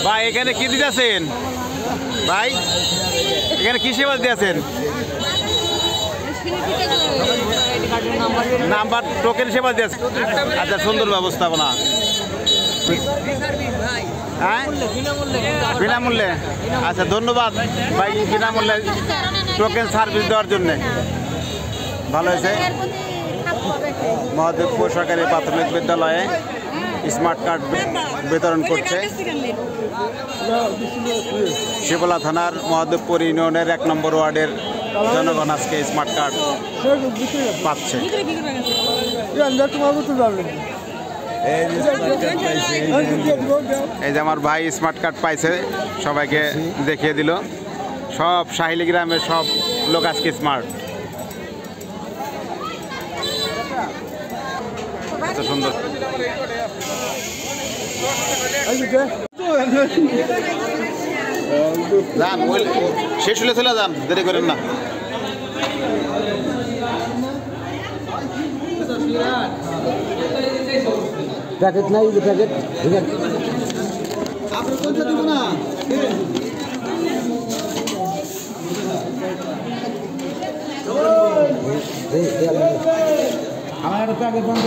ভাই এখানে কি দিতেছেন ভাই? এখানে কি সেবা দিতেছেন? নাম্বার টোকেন সেবা দিয়েছে। আচ্ছা, সুন্দর ব্যবস্থাপনা। হ্যাঁ, বিনামূল্যে। আচ্ছা, ধন্যবাদ ভাই বিনামূল্যে টোকেন সার্ভিস দেওয়ার জন্য। ভালো হয়েছে। মহাদেবপুর সরকারি প্রাথমিক বিদ্যালয়ে স্মার্ট কার্ড বিতরণ করছে শিবলা থানার মহাদেবপুর ইউনিয়নের 1 নম্বর ওয়ার্ডের জনগণ। আজকে স্মার্ট কার্ড পাচ্ছে। এই যে আমার ভাই স্মার্ট কার্ড পাইছে, সবাইকে দেখিয়ে দিল। সব সাহিলি গ্রামের সব লোক আজকে স্মার্ট। এত সুন্দর। যান, শেষ হলে চলে যান, দেরি করেন না। প্যাকেট নাই, প্যাকেট আমার প্যাকেট বন্ধ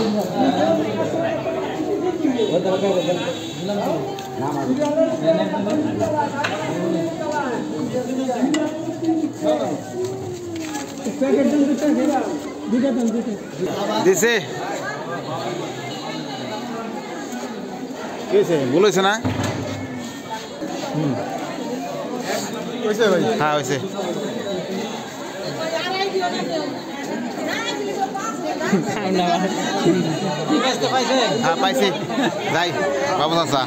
দিছে বলেছে না? হ্যাঁ হয়েছে। হ্যাঁ পাইছি, যাই বাবু চাচা।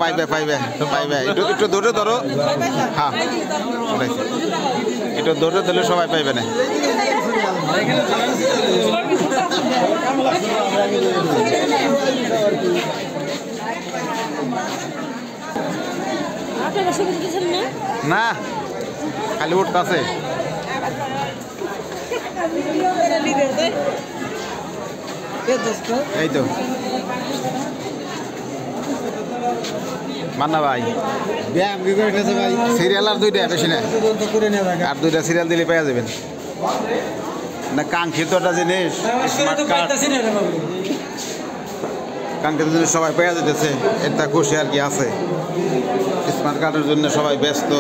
পাইবে পাইবে পাইবে, একটু ধরে ধরো। হ্যাঁ একটু ধরে ধরলে সবাই পাইবে না। না, খালি উঠতেছে। এই তো মান্না ভাই, সিরিয়াল আর 2টা, বেশি না, আর 2টা সিরিয়াল দিলে পেয়ে যাবেন না। কাঙ্ক্ষিত একটা জিনিস স্মার্ট কার্ড, কাঙ্ক্ষিত জিনিস সবাই পেয়ে যেতেছে। এটা খুশি আর কি আছে। স্মার্ট কার্ডের জন্য সবাই ব্যস্ত।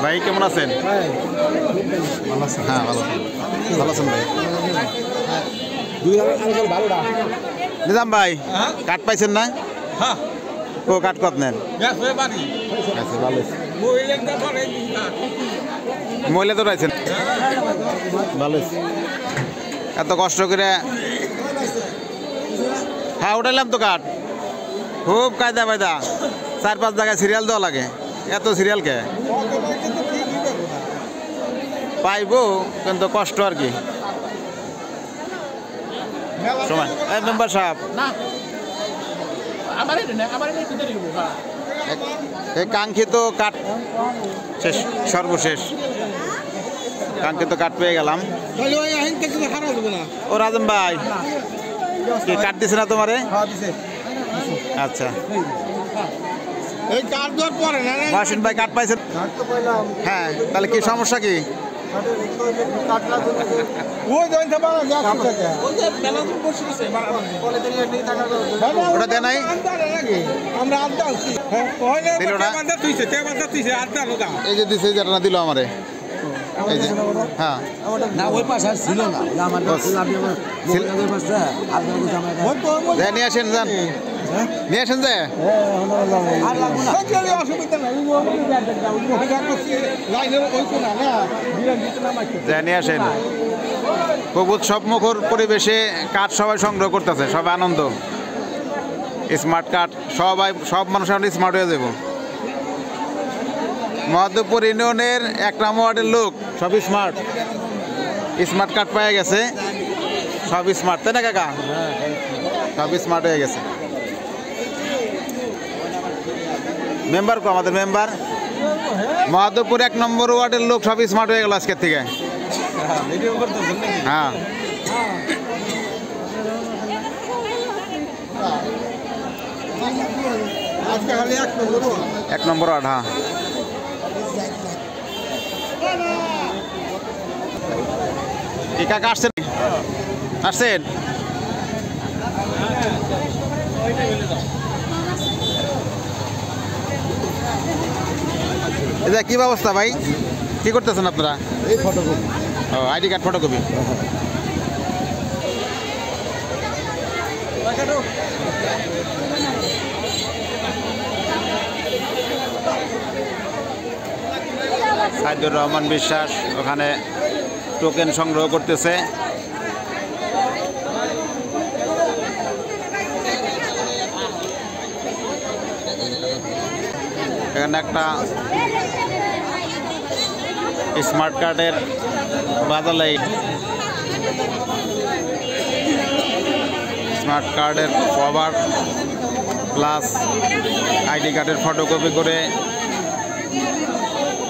ভাই কেমন আছেন? ভালো আছেন? হ্যাঁ ভালো। ভালো আছেন ভাই? নিজাম ভাই, কার্ড পাইছেন না? ও কার্ড কত নেন? ভালো। মহিলা তো পাইছেন? ভালো। এত কষ্ট করে। হ্যাঁ উঠাইলাম তো কার্ড। খুব কায়দা বায়দা, 4-5 জায়গায় সিরিয়াল দেওয়া লাগে। এত সিরিয়াল কে পাইবো, কিন্তু কষ্ট আর কি সময়। মেম্বার সাহেব, এই কাঙ্ক্ষিত কাঠ শেষ, সর্বশেষ কাঙ্ক্ষিত কাঠ পেয়ে গেলাম। ও রাজম ভাই, কি কাঠ দিছে না তোমারে? আচ্ছা, মাসিন ভাই কাঠ পাইছেন? হ্যাঁ, তাহলে কি সমস্যা কি? ওটা দেয় নাই? এই যে দিছে, যেটা দিল আমারে, এই যে। হ্যাঁ নিয়ে আসেন, যান নিয়ে আসেন। যে নিয়ে আসেন। খুব উৎসব মুখর পরিবেশে কাঠ সবাই সংগ্রহ করতেছে, সবাই আনন্দ। স্মার্ট কার্ড সবাই, সব মানুষ এখন স্মার্ট হয়ে যাব। মহাদেবপুর ইউনিয়নের 1 নম্বর ওয়ার্ডের লোক সব স্মার্ট। স্মার্ট কার্ড পেয়ে গেছে, সব স্মার্ট, তাই না কাকা? সব স্মার্ট হয়ে গেছে। মেম্বার কো আমাদের মেম্বার? মাধবপুর 1 নম্বর ওয়ার্ডের লোক সব স্মার্ট হয়ে গেল আজকের থেকে। হ্যাঁ এক নম্বর ওয়ার্ড। হ্যাঁ কি কাকা আসছেন? আসছেন এটা কি ব্যবস্থা ভাই, কি করতেছেন আপনারা? এই ফটোকপি। ও ID card photocopy. Saidur Rahman Biswas ওখানে টোকেন সংগ্রহ করতেছে। এখানে একটা স্মার্ট কার্ডের বাজালে স্মার্ট কার্ডের কভার প্লাস আইডি কার্ডের ফটোকপি করে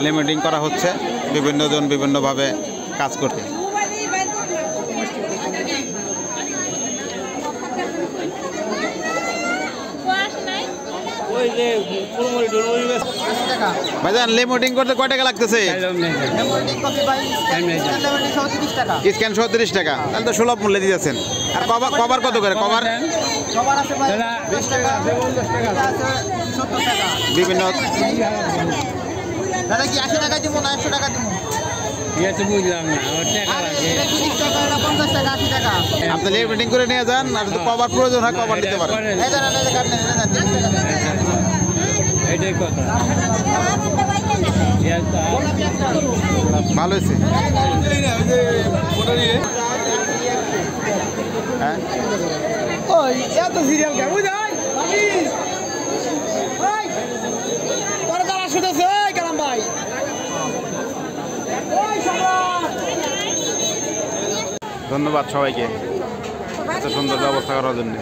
লিমিটিং করা হচ্ছে, বিভিন্ন জন বিভিন্নভাবে কাজ করতে। ভাইজান লিমিটিং করতে কয় টাকা লাগতেছে? স্ক্যান 37 টাকা, তাহলে তো সুলভ মূল্যে দিয়েছেন। আর কভার কত করে? কভার বিভিন্ন দাদা কি 80 টাকা দিব না 100 টাকা দিব? বুঝলাম না, 30 টাকা 50 টাকা 80 টাকা। আপনি লিমিটিং করে নিয়ে যান, আর যদি কভার প্রয়োজন হয় কভার দিতে পারেন। এটাই কথা। ভালো হয়েছে। হ্যাঁ ওই এত সিরিয়াল কেন বুঝাই তোরা তারা শুধুছে কালাম ভাই। ধন্যবাদ সবাইকে এত সুন্দর ব্যবস্থা করার জন্য।